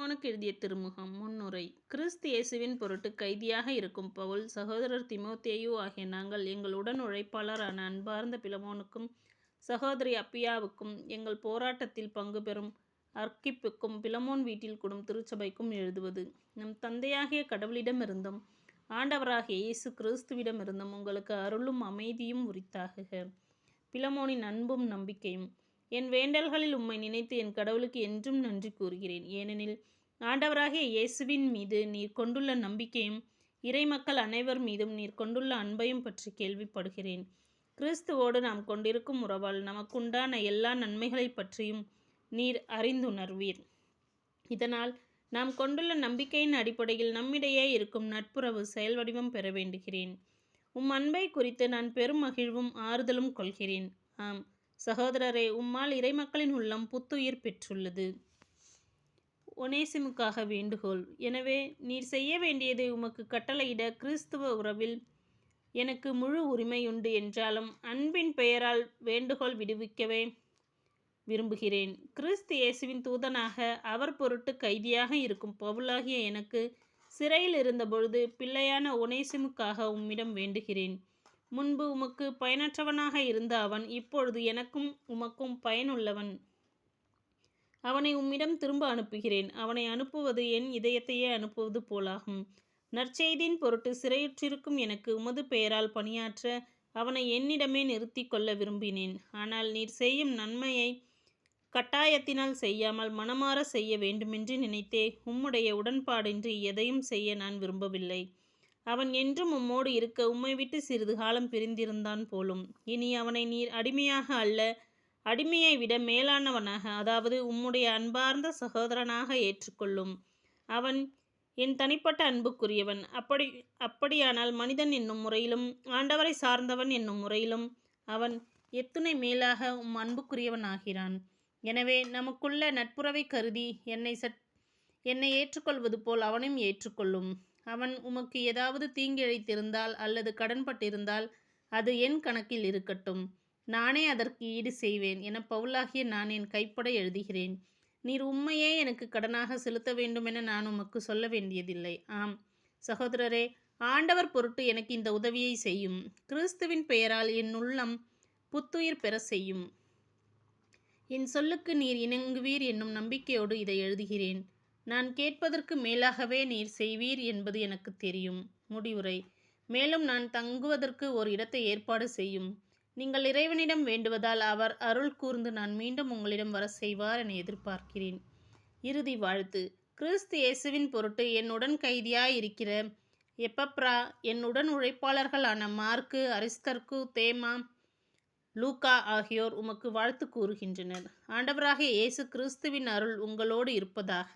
பிலமோனுக்கு எழுதிய திருமுகம். முன்னுரை. கிறிஸ்து இயேசுவின் பொருட்டு கைதியாக இருக்கும் பவுல், சகோதரர் தீமோத்தேயு ஆகிய நாங்கள் எங்கள் உடன் உழைப்பாளரான அன்பார்ந்த பிலமோனுக்கும் சகோதரி அப்பியாவுக்கும் எங்கள் போராட்டத்தில் பங்கு பெறும் அர்க்கிப்புக்கும் பிலமோன் வீட்டில் கூடும் திருச்சபைக்கும் எழுதுவது. நம் தந்தையாகிய கடவுளிடமிருந்தும் ஆண்டவராகிய இயேசு கிறிஸ்துவிடமிருந்தும் உங்களுக்கு அருளும் அமைதியும் உரித்தாகுக. பிலமோனின் அன்பும் நம்பிக்கையும். என் வேண்டல்களில் உம்மை நினைத்து என் கடவுளுக்கு என்றும் நன்றி கூறுகிறேன். ஏனெனில் ஆண்டவராகிய இயேசுவின் மீது நீர் கொண்டுள்ள நம்பிக்கையும் இறைமக்கள் அனைவர் மீதும் நீர் கொண்டுள்ள அன்பையும் பற்றி கேள்விப்படுகிறேன். கிறிஸ்துவோடு நாம் கொண்டிருக்கும் உறவால் நமக்குண்டான எல்லா நன்மைகளை பற்றியும் நீர் அறிந்துணர்வீர். இதனால் நாம் கொண்டுள்ள நம்பிக்கையின் அடிப்படையில் நம்மிடையே இருக்கும் நட்புறவு செயல் வடிவம் பெற வேண்டுகிறேன். அன்பை குறித்து நான் பெரும் மகிழ்வும் ஆறுதலும் கொள்கிறேன். ஆம் சகோதரரே, உம்மால் இறைமக்களின் உள்ளம் புத்துயிர் பெற்றுள்ளது. ஒனேசிமுக்காக வேண்டுகோள். எனவே நீர் செய்ய வேண்டியதை உமக்கு கட்டளையிட கிறிஸ்துவ உறவில் எனக்கு முழு உரிமையுண்டு என்றாலும் அன்பின் பெயரால் வேண்டுகோள் விடுவிக்கவே விரும்புகிறேன். கிறிஸ்து இயேசுவின் தூதனாக அவர் பொருட்டு கைதியாக இருக்கும் பவுலாகிய எனக்கு சிறையில் இருந்தபொழுது பிள்ளையான ஒனேசிமுக்காக உம்மிடம் வேண்டுகிறேன். முன்பு உமக்கு பயனற்றவனாக இருந்த அவன் இப்பொழுது எனக்கும் உமக்கும் பயனுள்ளவன். அவனை உம்மிடம் திரும்ப அனுப்புகிறேன். அவனை அனுப்புவது என் இதயத்தையே அனுப்புவது போலாகும். நற்செய்தியின் பொருட்டு சிறையுற்றிருக்கும் எனக்கு உமது பெயரால் பணியாற்ற அவனை என்னிடமே நிறுத்தி கொள்ள விரும்பினேன். ஆனால் நீர் செய்யும் நன்மையை கட்டாயத்தினால் செய்யாமல் மனமாற செய்ய வேண்டுமென்று நினைத்தே உம்முடைய உடன்பாடின்றி எதையும் செய்ய நான் விரும்பவில்லை. அவன் என்றும் உம்மோடு இருக்க உம்மை விட்டு சிறிது காலம் பிரிந்திருந்தான் போலும். இனி அவனை நீர் அடிமையாக அல்ல, அடிமையை விட மேலானவனாக, அதாவது உம்முடைய அன்பார்ந்த சகோதரனாக ஏற்றுக்கொள்ளும். அவன் என் தனிப்பட்ட அன்புக்குரியவன். அப்படியானால் மனிதன் என்னும் முறையிலும் ஆண்டவரை சார்ந்தவன் என்னும் முறையிலும் அவன் எத்துணை மேலாக அன்புக்குரியவன் ஆகிறான். எனவே நமக்குள்ள நட்புறவை கருதி என்னை ஏற்றுக்கொள்வது போல் அவனையும் ஏற்றுக்கொள்ளும். அவன் உமக்கு ஏதாவது தீங்கிழைத்திருந்தால் அல்லது கடன்பட்டிருந்தால் அது என் கணக்கில் இருக்கட்டும். நானே அதற்கு ஈடு செய்வேன் என பவுலாகிய நான் என் கைப்பட எழுதுகிறேன். நீர் உம்மையே எனக்கு கடனாக செலுத்த வேண்டுமென நான் உமக்கு சொல்ல வேண்டியதில்லை. ஆம் சகோதரரே, ஆண்டவர் பொருட்டு எனக்கு இந்த உதவியை செய்யும். கிறிஸ்துவின் பெயரால் என் உள்ளம் புத்துயிர் பெற செய்யும். என் சொல்லுக்கு நீர் இணங்குவீர் என்னும் நம்பிக்கையோடு இதை எழுதுகிறேன். நான் கேட்பதற்கு மேலாகவே நீர் செய்வீர் என்பது எனக்கு தெரியும். முடிவுரை. மேலும் நான் தங்குவதற்கு ஒரு இடத்தை ஏற்பாடு செய்யும். நீங்கள் இறைவனிடம் வேண்டுவதால் அவர் அருள் கூர்ந்து நான் மீண்டும் உங்களிடம் வர செய்வார் என எதிர்பார்க்கிறேன். இறுதி வாழ்த்து. கிறிஸ்து இயேசுவின் பொருட்டு என் உடன் கைதியாயிருக்கிற எப்பப்ரா, என் உடன் உழைப்பாளர்களான மார்க்கு, அரிஸ்தர்க்கு, தேமா, லூக்கா ஆகியோர் உமக்கு வாழ்த்து கூறுகின்றனர். ஆண்டவராகிய இயேசு கிறிஸ்துவின் அருள் உங்களோடு இருப்பதாக.